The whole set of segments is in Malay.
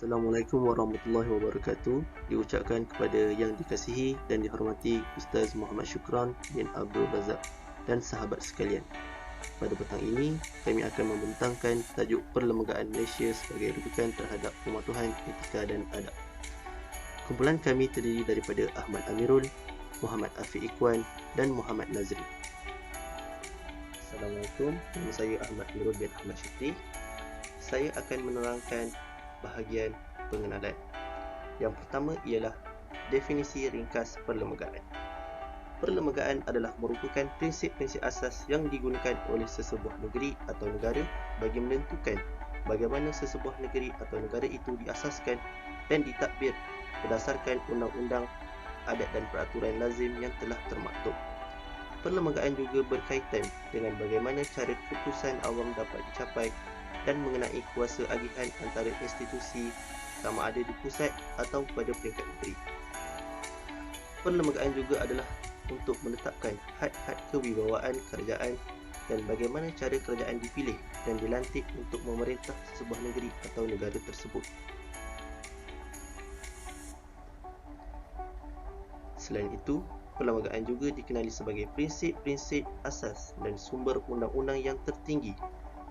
Assalamualaikum warahmatullahi wabarakatuh. Diucapkan kepada yang dikasihi dan dihormati Ustaz Muhammad Syukran bin Abdul Razak dan sahabat sekalian. Pada petang ini, kami akan membentangkan tajuk Perlembagaan Malaysia sebagai rujukan terhadap pematuhan etika dan adab. Kumpulan kami terdiri daripada Ahmad Amirul, Muhammad Afiq Ikhwan dan Muhammad Nazri. Assalamualaikum, nama saya Ahmad Amirul bin Ahmad Syukri. Saya akan menerangkan bahagian pengenalan. Yang pertama ialah definisi ringkas perlembagaan. Perlembagaan adalah merupakan prinsip-prinsip asas yang digunakan oleh sesebuah negeri atau negara bagi menentukan bagaimana sesebuah negeri atau negara itu diasaskan dan ditadbir berdasarkan undang-undang, adat dan peraturan lazim yang telah termaktub. Perlembagaan juga berkaitan dengan bagaimana cara keputusan awam dapat dicapai dan mengenai kuasa agihan antara institusi sama ada di pusat atau pada peringkat negeri. Perlembagaan juga adalah untuk menetapkan had-had kewibawaan kerajaan dan bagaimana cara kerajaan dipilih dan dilantik untuk memerintah sebuah negeri atau negara tersebut. Selain itu, perlembagaan juga dikenali sebagai prinsip-prinsip asas dan sumber undang-undang yang tertinggi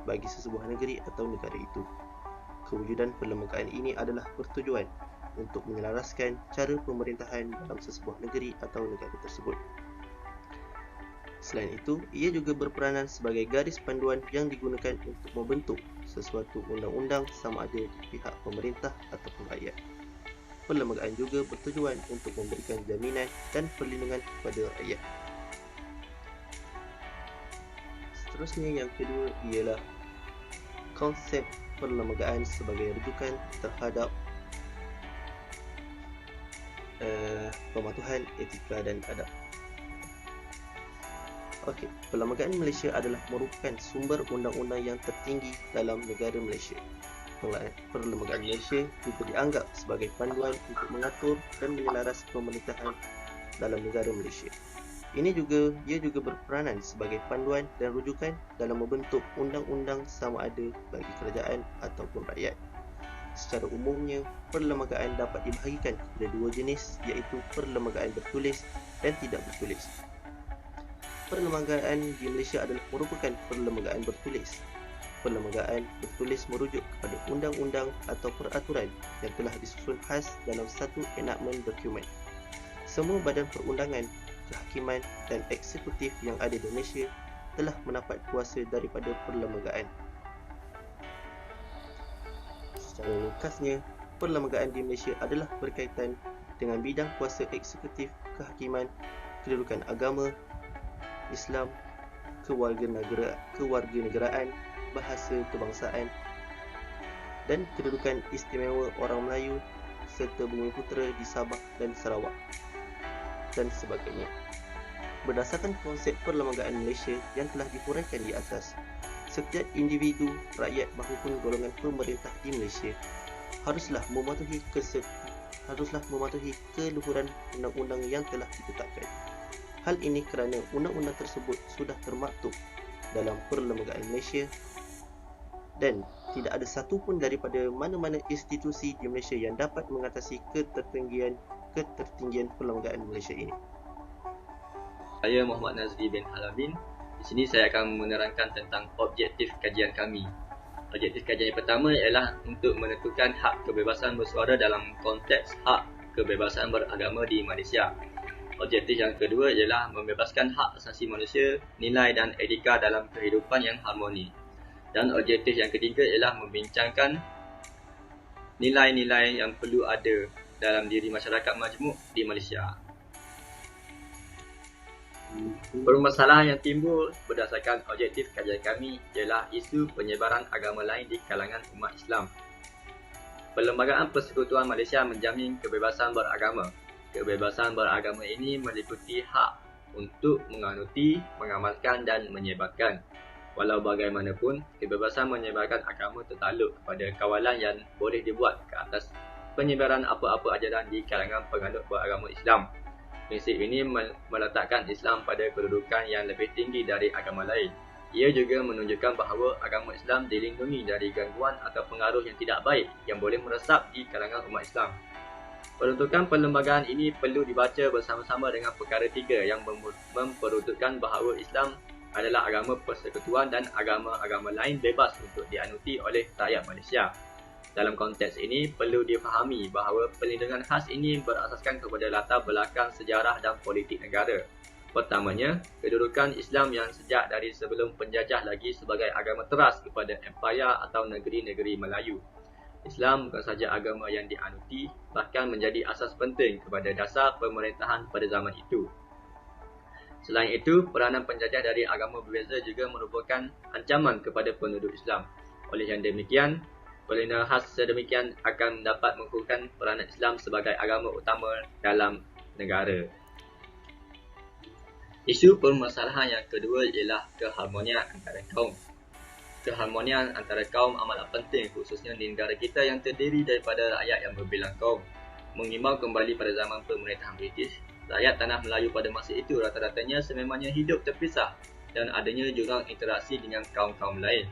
bagi sesebuah negeri atau negara itu. Kewujudan perlembagaan ini adalah bertujuan untuk menyelaraskan cara pemerintahan dalam sesebuah negeri atau negara tersebut. Selain itu, ia juga berperanan sebagai garis panduan yang digunakan untuk membentuk sesuatu undang-undang sama ada di pihak pemerintah ataupun rakyat. Perlembagaan juga bertujuan untuk memberikan jaminan dan perlindungan kepada rakyat. Seterusnya, yang kedua ialah konsep perlembagaan sebagai rujukan terhadap pematuhan etika dan adab. Okey, Perlembagaan Malaysia adalah merupakan sumber undang-undang yang tertinggi dalam negara Malaysia. Perlembagaan Malaysia juga dianggap sebagai panduan untuk mengatur dan menyelaras pemerintahan dalam negara Malaysia. Ia juga berperanan sebagai panduan dan rujukan dalam membentuk undang-undang sama ada bagi kerajaan ataupun rakyat. Secara umumnya, perlembagaan dapat dibahagikan kepada dua jenis, iaitu perlembagaan bertulis dan tidak bertulis. Perlembagaan di Malaysia adalah merupakan perlembagaan bertulis. Perlembagaan bertulis merujuk kepada undang-undang atau peraturan yang telah disusun khas dalam satu enactment dokumen. Semua badan perundangan, kehakiman dan eksekutif yang ada di Malaysia telah mendapat kuasa daripada perlembagaan. Secara ringkasnya, perlembagaan di Malaysia adalah berkaitan dengan bidang kuasa eksekutif, kehakiman, kedudukan agama, Islam, kewarganegaraan, bahasa kebangsaan dan kedudukan istimewa orang Melayu serta Bumiputera di Sabah dan Sarawak dan sebagainya. Berdasarkan konsep perlembagaan Malaysia yang telah dihuraikan di atas, setiap individu, rakyat maupun golongan pemerintah di Malaysia haruslah mematuhi keluhuran undang-undang yang telah ditetapkan. Hal ini kerana undang-undang tersebut sudah termaktub dalam Perlembagaan Malaysia dan tidak ada satu pun daripada mana-mana institusi di Malaysia yang dapat mengatasi ketertinggian Perlembagaan Malaysia ini. Saya Muhammad Nazri bin Halamin. Di sini saya akan menerangkan tentang objektif kajian kami. Objektif kajian yang pertama ialah untuk menentukan hak kebebasan bersuara dalam konteks hak kebebasan beragama di Malaysia. Objektif yang kedua ialah membebaskan hak asasi manusia, nilai dan etika dalam kehidupan yang harmoni. Dan objektif yang ketiga ialah membincangkan nilai-nilai yang perlu ada dalam diri masyarakat majmuk di Malaysia. Permasalahan yang timbul berdasarkan objektif kajian kami ialah isu penyebaran agama lain di kalangan umat Islam. Perlembagaan Persekutuan Malaysia menjamin kebebasan beragama. Kebebasan beragama ini meliputi hak untuk menganuti, mengamalkan dan menyebarkan. Walau bagaimanapun, kebebasan menyebarkan agama tertakluk kepada kawalan yang boleh dibuat ke atas penyebaran apa-apa ajaran di kalangan penganut beragama Islam. Prinsip ini meletakkan Islam pada kedudukan yang lebih tinggi dari agama lain. Ia juga menunjukkan bahawa agama Islam dilindungi dari gangguan atau pengaruh yang tidak baik yang boleh meresap di kalangan umat Islam. Peruntukan perlembagaan ini perlu dibaca bersama-sama dengan perkara 3 yang memperuntukkan bahawa Islam adalah agama persekutuan dan agama-agama lain bebas untuk dianuti oleh rakyat Malaysia. Dalam konteks ini, perlu difahami bahawa perlindungan khas ini berasaskan kepada latar belakang sejarah dan politik negara. Pertamanya, kedudukan Islam yang sejak dari sebelum penjajah lagi sebagai agama teras kepada empayar atau negeri-negeri Melayu. Islam bukan sahaja agama yang dianuti, bahkan menjadi asas penting kepada dasar pemerintahan pada zaman itu. Selain itu, peranan penjajah dari agama berbeza juga merupakan ancaman kepada penduduk Islam. Oleh yang demikian, perlindungan khas sedemikian akan dapat mengukuhkan peranan Islam sebagai agama utama dalam negara. Isu permasalahan yang kedua ialah keharmonian antara kaum. Keharmonian antara kaum amatlah penting khususnya di negara kita yang terdiri daripada rakyat yang berbilang kaum. Mengimbau kembali pada zaman pemerintahan British, rakyat tanah Melayu pada masa itu rata-ratanya sememangnya hidup terpisah dan adanya jurang interaksi dengan kaum-kaum lain.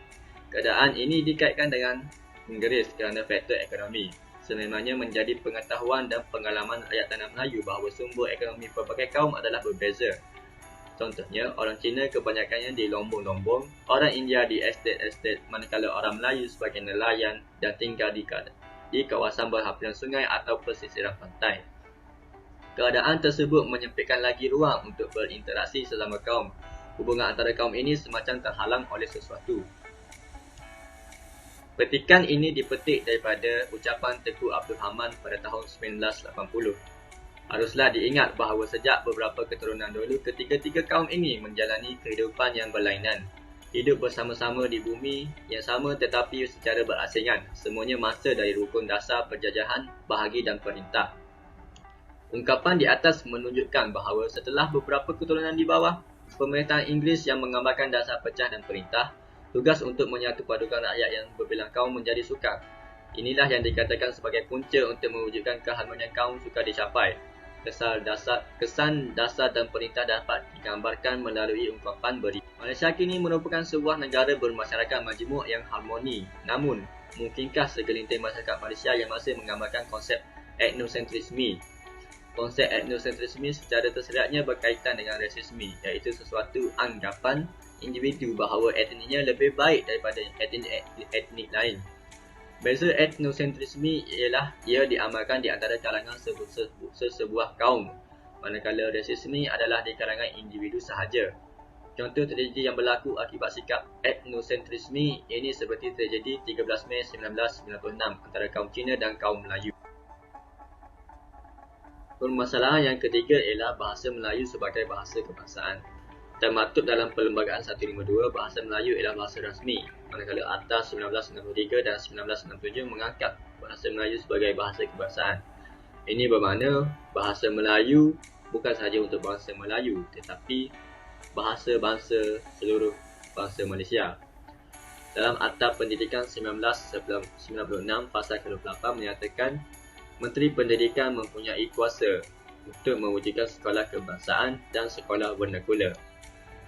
Keadaan ini dikaitkan dengan Inggeris kerana faktor ekonomi. Sememangnya menjadi pengetahuan dan pengalaman rakyat tanah Melayu bahawa sumber ekonomi pelbagai kaum adalah berbeza. Contohnya, orang Cina kebanyakannya di lombong-lombong, orang India di estate-estate, manakala orang Melayu sebagai nelayan dan tinggal di kawasan berhampiran sungai atau pesisiran pantai. Keadaan tersebut menyempitkan lagi ruang untuk berinteraksi sesama kaum. Hubungan antara kaum ini semacam terhalang oleh sesuatu. Petikan ini dipetik daripada ucapan Tengku Abdul Hamid pada tahun 1980. Haruslah diingat bahawa sejak beberapa keturunan dulu, ketiga-tiga kaum ini menjalani kehidupan yang berlainan. Hidup bersama-sama di bumi yang sama tetapi secara berasingan. Semuanya masa dari rukun dasar penjajahan, bahagi dan perintah. Ungkapan di atas menunjukkan bahawa setelah beberapa keturunan di bawah, pemerintahan Inggeris yang menggambarkan dasar pecah dan perintah, tugas untuk menyatu padukan rakyat yang berbilang kaum menjadi sukar. Inilah yang dikatakan sebagai punca untuk mewujudkan keharmonian kaum sukar dicapai. Kesan dasar dan perintah dapat digambarkan melalui ungkapan berikut. Malaysia kini merupakan sebuah negara bermasyarakat majmuk yang harmoni. Namun, mungkinkah segelintir masyarakat Malaysia yang masih menggambarkan konsep etnosentrisme? Konsep etnosentrisme secara tersiratnya berkaitan dengan rasisme, iaitu sesuatu anggapan individu bahawa etniknya lebih baik daripada etnik lain. Beza etnosentrisme ialah ia diamalkan di antara kalangan sebuah kaum, manakala rasisme adalah di kalangan individu sahaja. Contoh tragedi yang berlaku akibat sikap etnosentrisme ini seperti tragedi 13 Mei 1996 antara kaum Cina dan kaum Melayu. Permasalahan yang ketiga ialah bahasa Melayu sebagai bahasa kebangsaan. Termaktub dalam Perlembagaan 152, bahasa Melayu ialah bahasa rasmi, manakala Akta 1993 dan 1967 mengangkat bahasa Melayu sebagai bahasa kebangsaan. Ini bermakna bahasa Melayu bukan sahaja untuk bangsa Melayu, tetapi bahasa-bangsa seluruh bangsa Malaysia. Dalam Akta Pendidikan 1996 Pasal 28 menyatakan Menteri Pendidikan mempunyai kuasa untuk mewujudkan sekolah kebangsaan dan sekolah vernakular.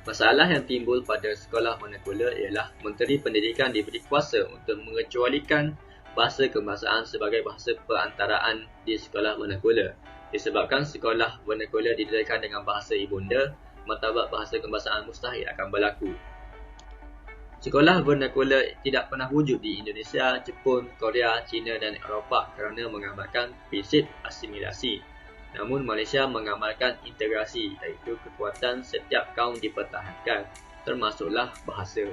Masalah yang timbul pada sekolah vernakular ialah Menteri Pendidikan diberi kuasa untuk mengecualikan bahasa kebangsaan sebagai bahasa perantaraan di sekolah vernakular. Disebabkan sekolah vernakular didirikan dengan bahasa ibunda, martabat bahasa kebangsaan mustahil akan berlaku. Sekolah vernakular tidak pernah wujud di Indonesia, Jepun, Korea, China dan Eropah kerana mengamalkan prinsip asimilasi. Namun Malaysia mengamalkan integrasi, iaitu kekuatan setiap kaum dipertahankan, termasuklah bahasa.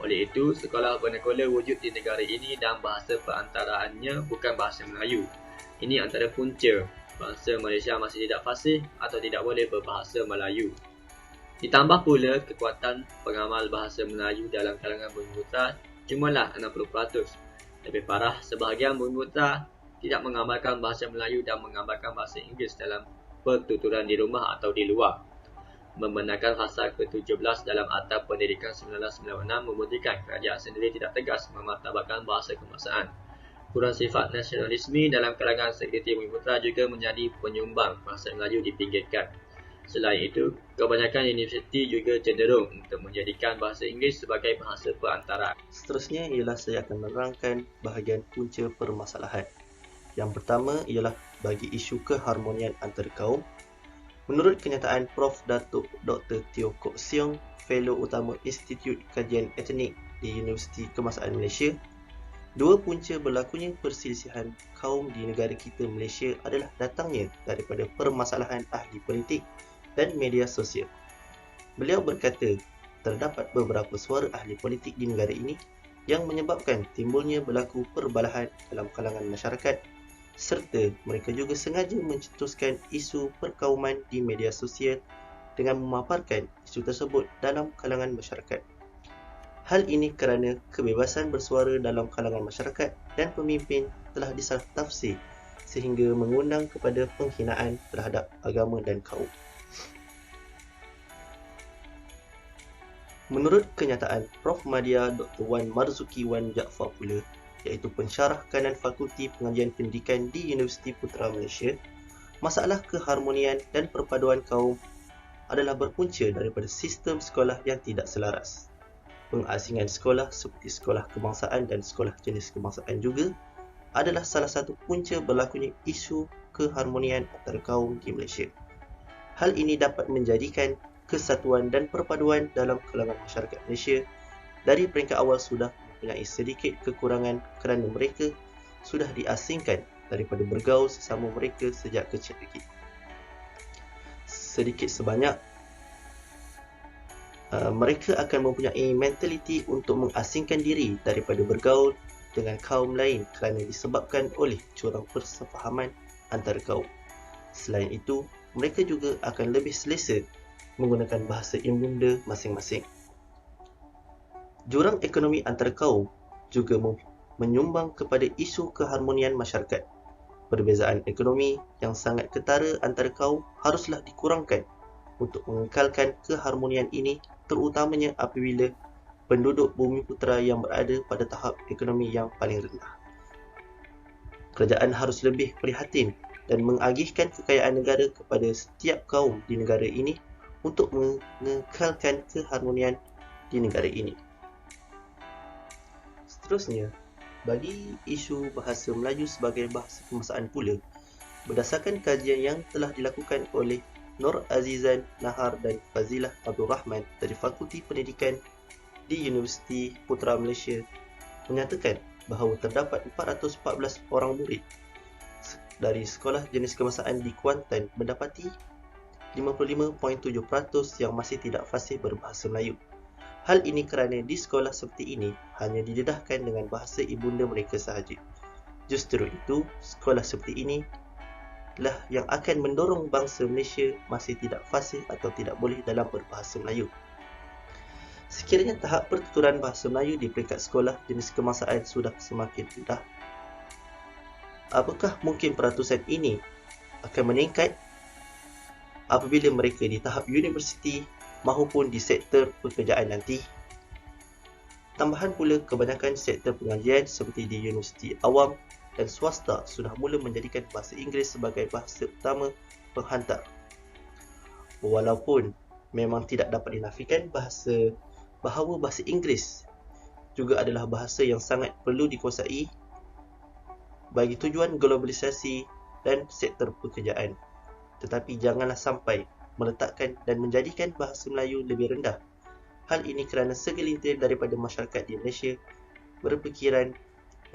Oleh itu, sekolah vernakular wujud di negara ini dan bahasa perantaraannya bukan bahasa Melayu. Ini antara punca bangsa Malaysia masih tidak fasih atau tidak boleh berbahasa Melayu. Ditambah pula kekuatan pengamal bahasa Melayu dalam kalangan Bumi Putra jumalah 60%. Lebih parah, sebahagian Bumi Putra tidak mengamalkan bahasa Melayu dan mengamalkan bahasa Inggeris dalam pertuturan di rumah atau di luar. Membenarkan pasal ke-17 dalam Akta Pendidikan 1996 membuktikan kerajaan sendiri tidak tegas memartabatkan bahasa kebangsaan. Kurang sifat nasionalisme dalam kalangan sekeliti Bumi Putra juga menjadi penyumbang bahasa Melayu dipinggirkan. Selain itu, kebanyakan universiti juga cenderung untuk menjadikan bahasa Inggeris sebagai bahasa perantara. Seterusnya ialah saya akan menerangkan bahagian punca permasalahan. Yang pertama ialah bagi isu keharmonian antara kaum. Menurut kenyataan Prof. Datuk Dr. Teo Kok Siong, Fellow Utama Institut Kajian Etnik di Universiti Kebangsaan Malaysia, dua punca berlakunya perselisihan kaum di negara kita Malaysia adalah datangnya daripada permasalahan ahli politik dan media sosial. Beliau berkata, terdapat beberapa suara ahli politik di negara ini yang menyebabkan timbulnya berlaku perbalahan dalam kalangan masyarakat, serta mereka juga sengaja mencetuskan isu perkauman di media sosial dengan memaparkan isu tersebut dalam kalangan masyarakat. Hal ini kerana kebebasan bersuara dalam kalangan masyarakat dan pemimpin telah disalah tafsir sehingga mengundang kepada penghinaan terhadap agama dan kaum. Menurut kenyataan Prof. Madya Dr. Wan Marzuki Wan Jaafar pula, iaitu pensyarah kanan Fakulti Pengajian Pendidikan di Universiti Putra Malaysia, masalah keharmonian dan perpaduan kaum adalah berpunca daripada sistem sekolah yang tidak selaras. Pengasingan sekolah seperti sekolah kebangsaan dan sekolah jenis kebangsaan juga adalah salah satu punca berlakunya isu keharmonian antara kaum di Malaysia. Hal ini dapat menjadikan kesatuan dan perpaduan dalam kalangan masyarakat Malaysia dari peringkat awal sudah mempunyai sedikit kekurangan kerana mereka sudah diasingkan daripada bergaul sesama mereka sejak kecil lagi. Sedikit sebanyak, mereka akan mempunyai mentaliti untuk mengasingkan diri daripada bergaul dengan kaum lain kerana disebabkan oleh jurang persefahaman antara kaum. Selain itu, mereka juga akan lebih selesa menggunakan bahasa ibunda masing-masing. Jurang ekonomi antara kaum juga menyumbang kepada isu keharmonian masyarakat. Perbezaan ekonomi yang sangat ketara antara kaum haruslah dikurangkan untuk mengekalkan keharmonian ini, terutamanya apabila penduduk Bumiputera yang berada pada tahap ekonomi yang paling rendah. Kerajaan harus lebih prihatin dan mengagihkan kekayaan negara kepada setiap kaum di negara ini untuk mengekalkan keharmonian di negara ini. Seterusnya, bagi isu bahasa Melayu sebagai bahasa kebangsaan pula, berdasarkan kajian yang telah dilakukan oleh Nur Azizan Nahar dan Fazilah Abdul Rahman dari Fakulti Pendidikan di Universiti Putra Malaysia, menyatakan bahawa terdapat 414 orang murid dari sekolah jenis kebangsaan di Kuantan mendapati 55.7% yang masih tidak fasih berbahasa Melayu. Hal ini kerana di sekolah seperti ini hanya didedahkan dengan bahasa ibunda mereka sahaja. Justru itu, sekolah seperti ini lah yang akan mendorong bangsa Malaysia masih tidak fasih atau tidak boleh dalam berbahasa Melayu. Sekiranya tahap pertuturan bahasa Melayu di peringkat sekolah jenis kebangsaan sudah semakin rendah, apakah mungkin peratusan ini akan meningkat apabila mereka di tahap universiti maupun di sektor pekerjaan nanti? Tambahan pula, kebanyakan sektor pengajian seperti di universiti awam dan swasta sudah mula menjadikan bahasa Inggeris sebagai bahasa utama penghantar. Walaupun memang tidak dapat dinafikan bahawa bahasa Inggeris juga adalah bahasa yang sangat perlu dikuasai bagi tujuan globalisasi dan sektor pekerjaan. Tetapi janganlah sampai meletakkan dan menjadikan bahasa Melayu lebih rendah. Hal ini kerana segelintir daripada masyarakat di Malaysia berfikiran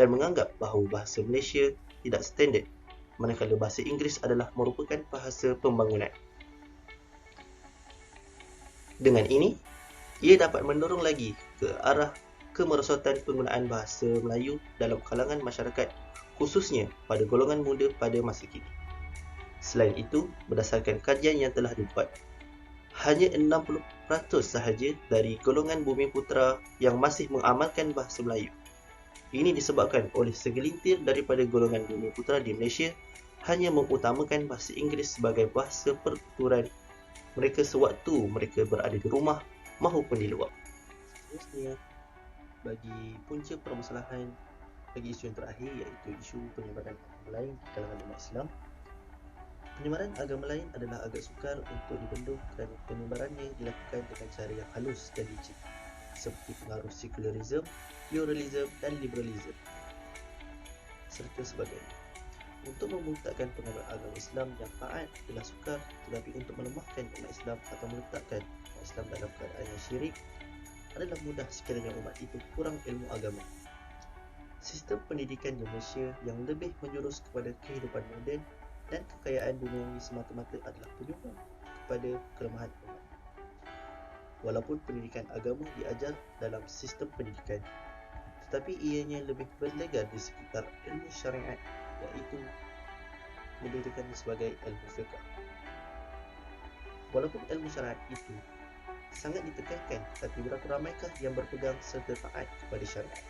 dan menganggap bahawa bahasa Malaysia tidak standard, manakala bahasa Inggeris adalah merupakan bahasa pembangunan. Dengan ini, ia dapat mendorong lagi ke arah kemerosotan penggunaan bahasa Melayu dalam kalangan masyarakat, khususnya pada golongan muda pada masa kini. Selain itu, berdasarkan kajian yang telah dibuat, hanya 60% sahaja dari golongan Bumiputera yang masih mengamalkan bahasa Melayu. Ini disebabkan oleh segelintir daripada golongan Bumiputera di Malaysia hanya mengutamakan bahasa Inggeris sebagai bahasa pertuturan mereka sewaktu mereka berada di rumah maupun di luar. Seterusnya, bagi punca permasalahan, bagi isu yang terakhir iaitu isu penyebaran agama lain di kalangan umat Islam, Penyebaran agama lain adalah agak sukar untuk dibendung kerana penyebarannya dilakukan dengan cara yang halus dan licin, seperti pengaruh sekularisme, pluralisme dan liberalisme serta sebagainya. Untuk membungtakkan pengaruh agama Islam yang taat adalah sukar, tetapi untuk melemahkan umat Islam atau meletakkan umat Islam dalam keadaan yang syirik adalah mudah sekiranya umat itu kurang ilmu agama. Sistem pendidikan di Malaysia yang lebih menjurus kepada kehidupan moden dan kekayaan duniawi semata-mata adalah penyumbang kepada kelemahan umat. Walaupun pendidikan agama diajar dalam sistem pendidikan, tetapi ianya lebih berlegar di sekitar ilmu syariat, iaitu lebih dikenal sebagai ilmu fiqh. Walaupun ilmu syariat itu sangat ditekankan, tapi berapa ramaikah yang berpegang serta taat kepada syariat?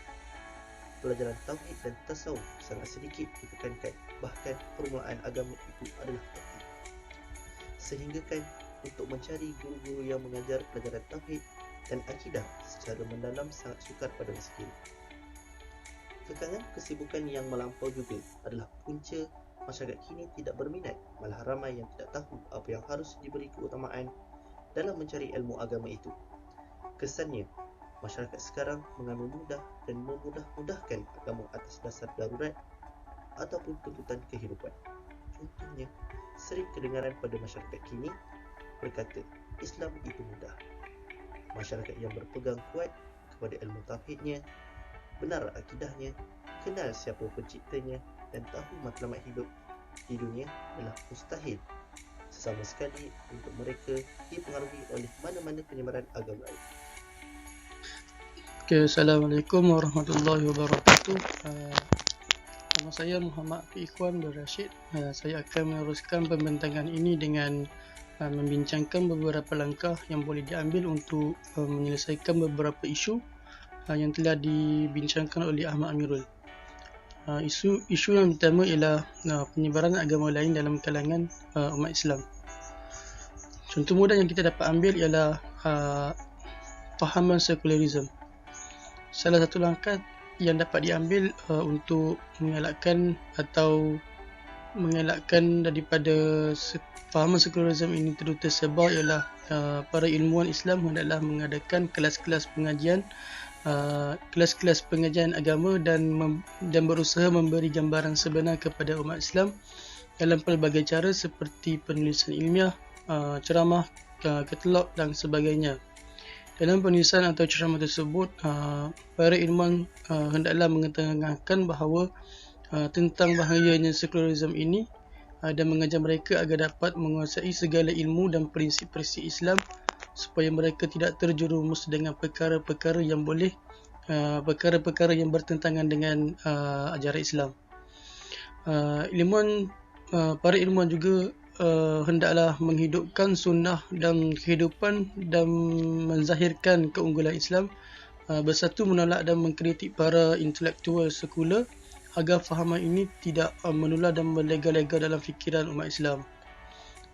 Pelajaran tauhid dan tasawuf sangat sedikit ditekankan, bahkan permulaan agama itu adalah penting. Sehingga kan untuk mencari guru-guru yang mengajar pelajaran tauhid dan akidah secara mendalam sangat sukar pada masa kini. Kekangan kesibukan yang melampau juga adalah punca masyarakat kini tidak berminat, malah ramai yang tidak tahu apa yang harus diberi keutamaan dalam mencari ilmu agama itu. Kesannya, masyarakat sekarang mengambil mudah dan memudah-mudahkan agama atas dasar darurat ataupun tuntutan kehidupan. Contohnya, sering kedengaran pada masyarakat kini berkata, Islam itu mudah. Masyarakat yang berpegang kuat kepada ilmu tauhidnya, benar akidahnya, kenal siapa penciptanya dan tahu matlamat hidup di dunia adalah mustahil sesama sekali untuk mereka dipengaruhi oleh mana-mana penyebaran agama lain. Okay, Assalamualaikum warahmatullahi wabarakatuh. Nama saya Muhammad Ikhwan bin Rashid. Saya akan meneruskan pembentangan ini dengan membincangkan beberapa langkah yang boleh diambil untuk menyelesaikan beberapa isu yang telah dibincangkan oleh Ahmad Amirul. Isu yang pertama ialah penyebaran agama lain dalam kalangan umat Islam. Contoh mudah yang kita dapat ambil ialah fahaman sekularisme. Salah satu langkah yang dapat diambil untuk mengelakkan daripada fahaman sekularisme ini terus tersebar ialah para ilmuwan Islam hendaklah mengadakan kelas-kelas pengajian agama dan berusaha memberi gambaran sebenar kepada umat Islam dalam pelbagai cara seperti penulisan ilmiah, ceramah, katalog dan sebagainya. Dalam penulisan atau ceramah tersebut, para ilmuwan hendaklah mengetengahkan bahawa tentang bahayanya sekularisme ini dan mengajar mereka agar dapat menguasai segala ilmu dan prinsip-prinsip Islam supaya mereka tidak terjerumus dengan perkara-perkara yang bertentangan dengan ajaran Islam. Para ilmuwan juga hendaklah menghidupkan sunnah dan kehidupan dan menzahirkan keunggulan Islam, bersatu menolak dan mengkritik para intelektual sekular agar fahaman ini tidak menular dan berlega-lega dalam fikiran umat Islam.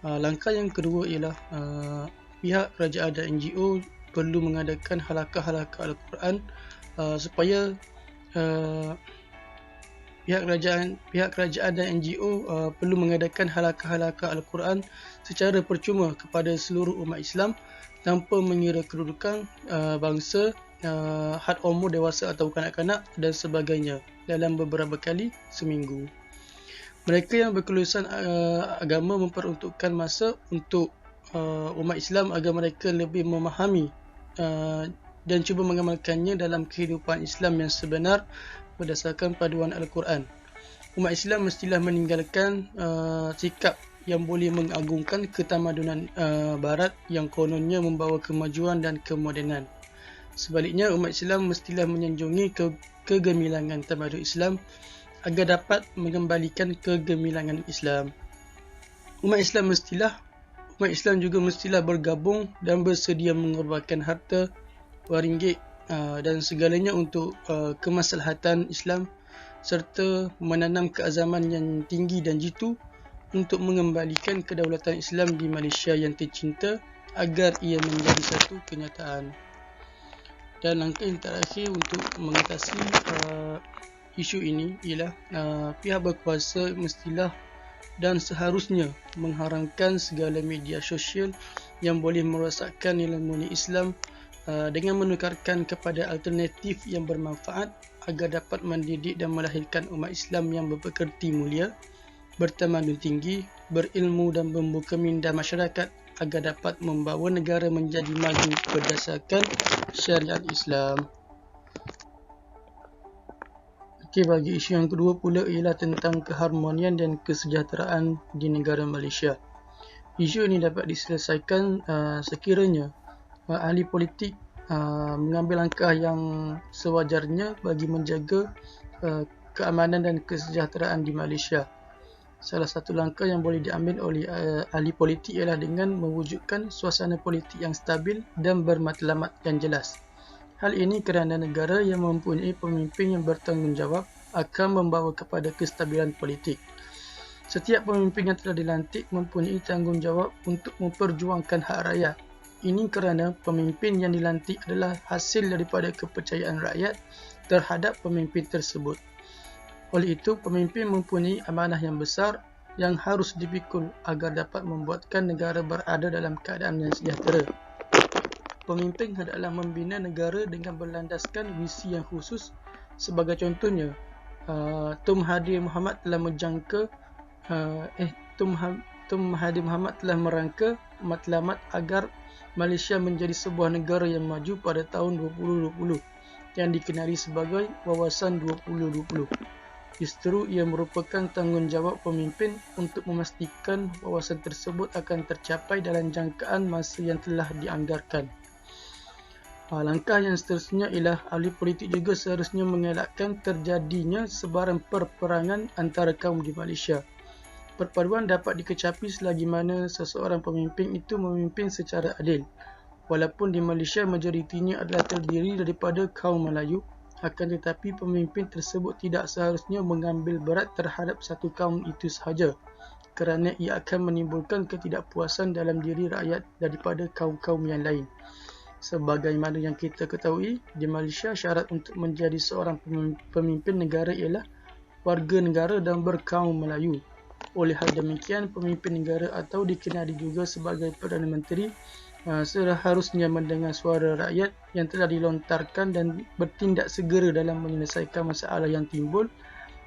Langkah yang kedua ialah pihak kerajaan dan NGO perlu mengadakan halaqah-halaqah Al-Quran supaya pihak kerajaan dan NGO perlu mengadakan halaqah-halaqah Al-Quran secara percuma kepada seluruh umat Islam tanpa mengira kedudukan bangsa, had umur, dewasa atau kanak-kanak dan sebagainya dalam beberapa kali seminggu. Mereka yang berkelulusan agama memperuntukkan masa untuk umat Islam agar mereka lebih memahami dan cuba mengamalkannya dalam kehidupan Islam yang sebenar berdasarkan paduan Al-Quran. Umat Islam mestilah meninggalkan sikap yang boleh mengagungkan ketamadunan Barat yang kononnya membawa kemajuan dan kemodenan. Sebaliknya, umat Islam mestilah menyanjungi kegemilangan tamadun Islam agar dapat mengembalikan kegemilangan Islam. Umat Islam juga mestilah bergabung dan bersedia mengorbankan harta, wang ringgit dan segalanya untuk kemaslahatan Islam serta menanam keazaman yang tinggi dan jitu untuk mengembalikan kedaulatan Islam di Malaysia yang tercinta agar ia menjadi satu kenyataan. Dan langkah yang terakhir untuk mengatasi isu ini ialah pihak berkuasa mestilah dan seharusnya mengharamkan segala media sosial yang boleh merosakkan nilai murni Islam dengan menukarkan kepada alternatif yang bermanfaat agar dapat mendidik dan melahirkan umat Islam yang berpekerti mulia, bertamadun tinggi, berilmu dan membuka minda masyarakat agar dapat membawa negara menjadi maju berdasarkan syariat Islam. Okey, bagi isu yang kedua pula ialah tentang keharmonian dan kesejahteraan di negara Malaysia. Isu ini dapat diselesaikan sekiranya ahli politik mengambil langkah yang sewajarnya bagi menjaga keamanan dan kesejahteraan di Malaysia. Salah satu langkah yang boleh diambil oleh ahli politik ialah dengan mewujudkan suasana politik yang stabil dan bermatlamat yang jelas. Hal ini kerana negara yang mempunyai pemimpin yang bertanggungjawab akan membawa kepada kestabilan politik. Setiap pemimpin yang telah dilantik mempunyai tanggungjawab untuk memperjuangkan hak rakyat. Ini kerana pemimpin yang dilantik adalah hasil daripada kepercayaan rakyat terhadap pemimpin tersebut. Oleh itu, pemimpin mempunyai amanah yang besar yang harus dipikul agar dapat membuatkan negara berada dalam keadaan yang sejahtera. Pemimpin hendaklah membina negara dengan berlandaskan visi yang khusus. Sebagai contohnya, Tun Mahathir Mohamad telah Tun Mahathir Mohamad telah merangka matlamat agar Malaysia menjadi sebuah negara yang maju pada tahun 2020 yang dikenali sebagai Wawasan 2020. Justru ia merupakan tanggungjawab pemimpin untuk memastikan wawasan tersebut akan tercapai dalam jangkaan masa yang telah dianggarkan. Langkah yang seterusnya ialah ahli politik juga seharusnya mengelakkan terjadinya sebarang perperangan antara kaum di Malaysia. Perpaduan dapat dikecapi selagi mana seseorang pemimpin itu memimpin secara adil. Walaupun di Malaysia majoritinya adalah terdiri daripada kaum Melayu, akan tetapi pemimpin tersebut tidak seharusnya mengambil berat terhadap satu kaum itu sahaja, kerana ia akan menimbulkan ketidakpuasan dalam diri rakyat daripada kaum-kaum yang lain. Sebagaimana yang kita ketahui, di Malaysia syarat untuk menjadi seorang pemimpin negara ialah warga negara dan berkaum Melayu. Oleh hal demikian, pemimpin negara atau dikenali juga sebagai Perdana Menteri seharusnya mendengar suara rakyat yang telah dilontarkan dan bertindak segera dalam menyelesaikan masalah yang timbul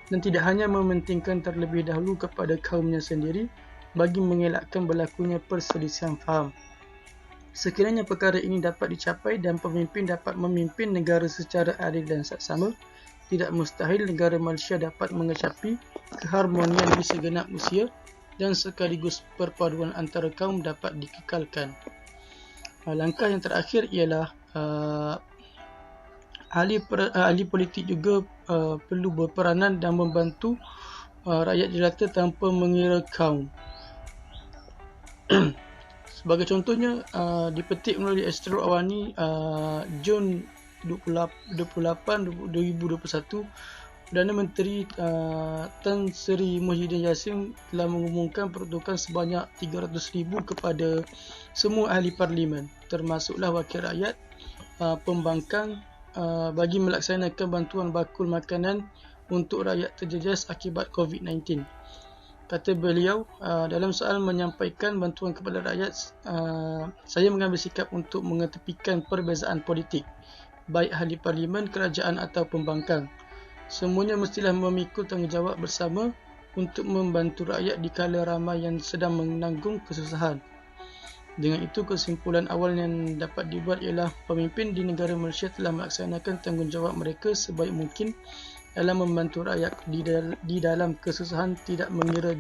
dan tidak hanya mementingkan terlebih dahulu kepada kaumnya sendiri bagi mengelakkan berlakunya perselisihan faham. Sekiranya perkara ini dapat dicapai dan pemimpin dapat memimpin negara secara adil dan saksama, tidak mustahil negara Malaysia dapat mengecapi keharmonian di segenap usia dan sekaligus perpaduan antara kaum dapat dikekalkan. Langkah yang terakhir ialah ahli politik juga perlu berperanan dan membantu rakyat jelata tanpa mengira kaum. Sebagai contohnya, dipetik melalui Astro Awani Jun 28, 2021, Perdana Menteri Tan Sri Muhyiddin Yassin telah mengumumkan peruntukan sebanyak 300,000 kepada semua ahli parlimen, termasuklah wakil rakyat, pembangkang, bagi melaksanakan bantuan bakul makanan untuk rakyat terjejas akibat COVID-19. Kata beliau, dalam soal menyampaikan bantuan kepada rakyat, saya mengambil sikap untuk mengetepikan perbezaan politik, baik ahli parlimen, kerajaan atau pembangkang. Semuanya mestilah memikul tanggungjawab bersama untuk membantu rakyat di kala ramai yang sedang menanggung kesusahan. Dengan itu, kesimpulan awal yang dapat dibuat ialah pemimpin di negara Malaysia telah melaksanakan tanggungjawab mereka sebaik mungkin dalam membantu rakyat di dalam kesusahan, tidak mengira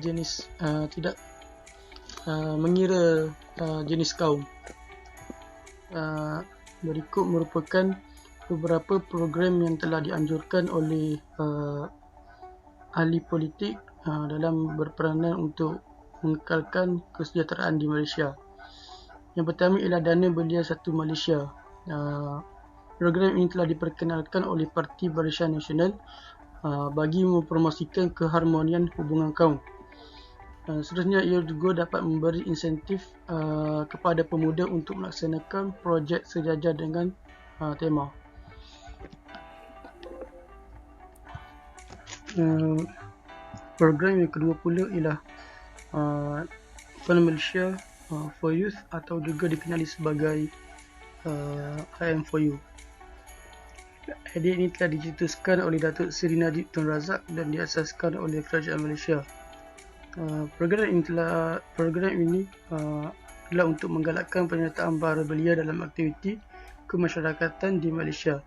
jenis kaum. Berikut merupakan beberapa program yang telah dianjurkan oleh ahli politik dalam berperanan untuk mengekalkan kesejahteraan di Malaysia. Yang pertama ialah Dana Belia Satu Malaysia. Program ini telah diperkenalkan oleh Parti Barisan Nasional bagi mempromosikan keharmonian hubungan kaum. Seterusnya, ia juga dapat memberi insentif kepada pemuda untuk melaksanakan projek sejajar dengan tema. Program yang kedua pula ialah Fund Malaysia for Youth atau juga dikenali sebagai IM4U. Idea ini telah dicetuskan oleh Datuk Seri Najib Tun Razak dan diasaskan oleh Kerajaan Malaysia. Program ini adalah untuk menggalakkan penyertaan para belia dalam aktiviti kemasyarakatan di Malaysia.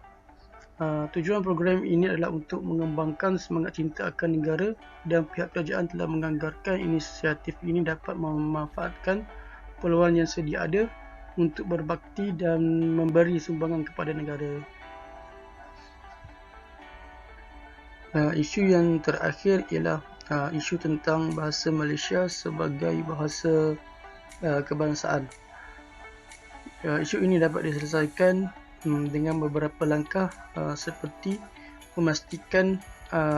Tujuan program ini adalah untuk mengembangkan semangat cinta akan negara, dan pihak kerajaan telah menganggarkan inisiatif ini dapat memanfaatkan peluang yang sedia ada untuk berbakti dan memberi sumbangan kepada negara. Isu yang terakhir ialah isu tentang bahasa Malaysia sebagai bahasa kebangsaan. Isu ini dapat diselesaikan dengan beberapa langkah seperti memastikan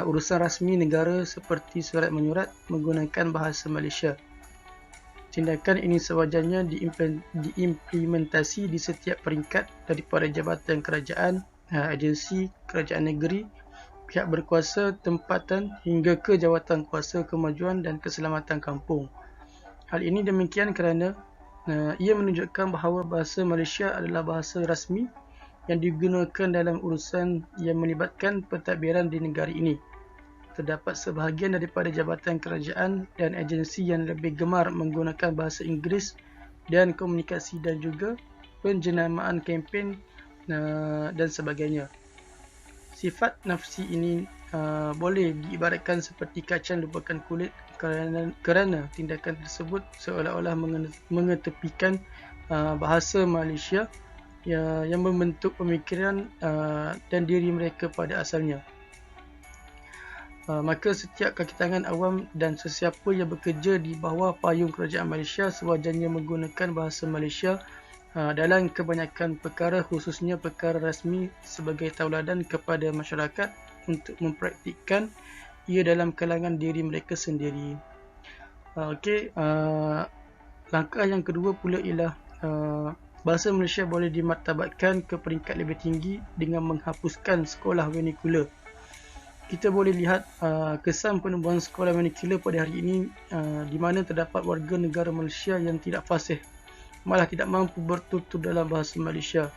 urusan rasmi negara seperti surat menyurat menggunakan bahasa Malaysia. Tindakan ini sewajarnya diimplementasi di setiap peringkat daripada jabatan kerajaan, agensi kerajaan negeri, pihak berkuasa tempatan hingga ke jawatan kuasa kemajuan dan keselamatan kampung. Hal ini demikian kerana ia menunjukkan bahawa bahasa Malaysia adalah bahasa rasmi yang digunakan dalam urusan yang melibatkan pentadbiran di negara ini. Terdapat sebahagian daripada jabatan kerajaan dan agensi yang lebih gemar menggunakan bahasa Inggeris dan komunikasi dan juga penjenamaan kempen dan sebagainya. Sifat nafsi ini boleh diibaratkan seperti kacang lupakan kulit kerana tindakan tersebut seolah-olah mengetepikan bahasa Malaysia yang membentuk pemikiran dan diri mereka pada asalnya. Maka setiap kaki tangan awam dan sesiapa yang bekerja di bawah payung kerajaan Malaysia sewajarnya menggunakan bahasa Malaysia dalam kebanyakan perkara, khususnya perkara rasmi, sebagai tauladan kepada masyarakat untuk mempraktikkan ia dalam kalangan diri mereka sendiri. Langkah yang kedua pula ialah bahasa Malaysia boleh dimartabatkan ke peringkat lebih tinggi dengan menghapuskan sekolah vernacular. Kita boleh lihat kesan penubuhan sekolah vernacular pada hari ini di mana terdapat warga negara Malaysia yang tidak fasih, malah tidak mampu bertutur dalam bahasa Malaysia.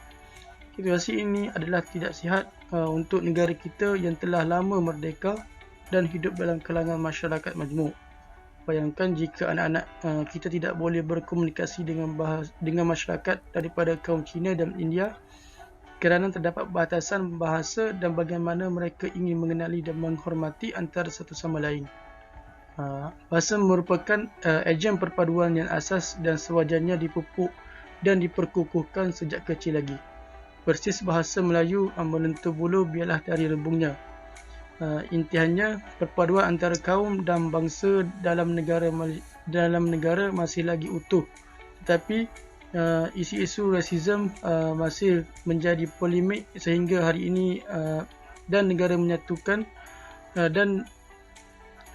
Situasi ini adalah tidak sihat untuk negara kita yang telah lama merdeka dan hidup dalam kalangan masyarakat majmuk. Bayangkan jika anak-anak kita tidak boleh berkomunikasi dengan masyarakat daripada kaum Cina dan India kerana terdapat batasan bahasa dan bagaimana mereka ingin mengenali dan menghormati antara satu sama lain. Bahasa merupakan ejen perpaduan yang asas dan sewajarnya dipupuk dan diperkukuhkan sejak kecil lagi. Persis bahasa Melayu melentur bulu biarlah dari rebungnya. Intihannya, perpaduan antara kaum dan bangsa dalam negara masih lagi utuh, tetapi isu-isu rasisme masih menjadi polemik sehingga hari ini, dan negara menyatukan dan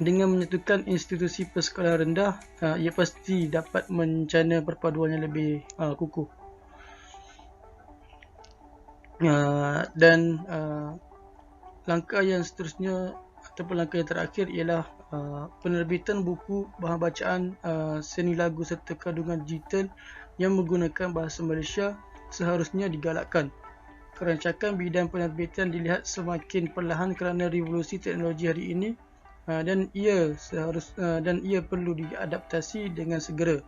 dengan menyatukan institusi persekolahan rendah, ia pasti dapat mencana perpaduan yang lebih kukuh. Langkah yang seterusnya ataupun langkah yang terakhir ialah penerbitan buku bahan bacaan, seni lagu serta kandungan digital yang menggunakan bahasa Malaysia seharusnya digalakkan. Kerancakan bidang penerbitan dilihat semakin perlahan kerana revolusi teknologi hari ini, dan ia perlu diadaptasi dengan segera.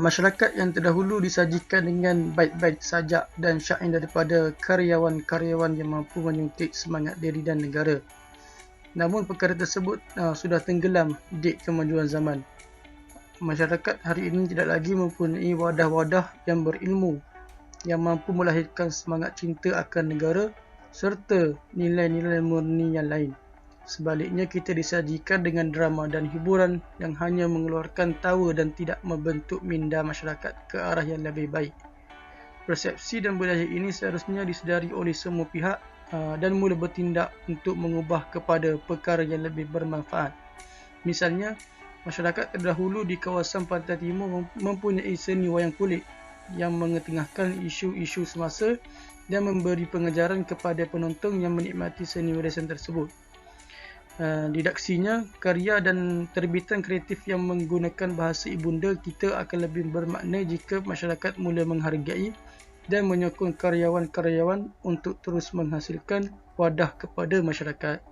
Masyarakat yang terdahulu disajikan dengan bait-bait sajak dan syair daripada karyawan-karyawan yang mampu menyuntik semangat diri dan negara. Namun perkara tersebut sudah tenggelam di kemajuan zaman. Masyarakat hari ini tidak lagi mempunyai wadah-wadah yang berilmu yang mampu melahirkan semangat cinta akan negara serta nilai-nilai murni yang lain. Sebaliknya, kita disajikan dengan drama dan hiburan yang hanya mengeluarkan tawa dan tidak membentuk minda masyarakat ke arah yang lebih baik. Persepsi dan budaya ini seharusnya disedari oleh semua pihak dan mula bertindak untuk mengubah kepada perkara yang lebih bermanfaat. Misalnya, masyarakat terdahulu di kawasan Pantai Timur mempunyai seni wayang kulit yang mengetengahkan isu-isu semasa dan memberi pengajaran kepada penonton yang menikmati seni warisan tersebut. Didaksinya, karya dan terbitan kreatif yang menggunakan bahasa ibunda kita akan lebih bermakna jika masyarakat mula menghargai dan menyokong karyawan-karyawan untuk terus menghasilkan wadah kepada masyarakat.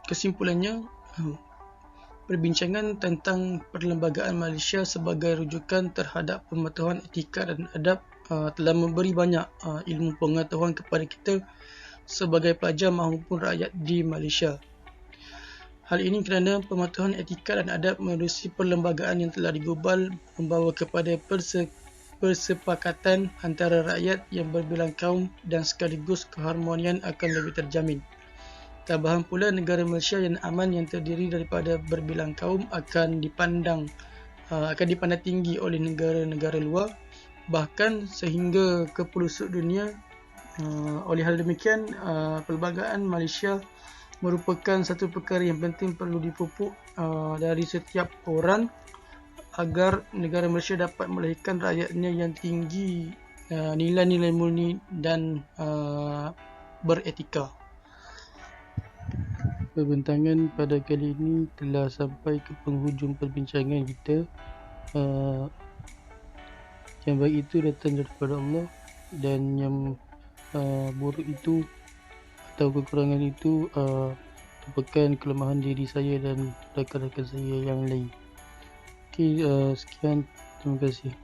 Kesimpulannya, perbincangan tentang perlembagaan Malaysia sebagai rujukan terhadap pengetahuan etika dan adab telah memberi banyak ilmu pengetahuan kepada kita sebagai pelajar maupun rakyat di Malaysia. Hal ini kerana pengetahuan etika dan adab menerusi perlembagaan yang telah digubal membawa kepada persepakatan antara rakyat yang berbilang kaum dan sekaligus keharmonian akan lebih terjamin. Tambahan pula, negara Malaysia yang aman yang terdiri daripada berbilang kaum akan dipandang tinggi oleh negara-negara luar, bahkan sehingga ke pelosok dunia. Oleh hal demikian, perlembagaan Malaysia merupakan satu perkara yang penting perlu dipupuk dari setiap orang agar negara Malaysia dapat melahirkan rakyatnya yang tinggi nilai-nilai murni dan beretika. Perbincangan pada kali ini telah sampai ke penghujung perbincangan kita. Yang baik itu datang daripada Allah, dan yang buruk itu atau kekurangan itu merupakan kelemahan diri saya dan rakan-rakan saya yang lain. Okey, sekian, terima kasih.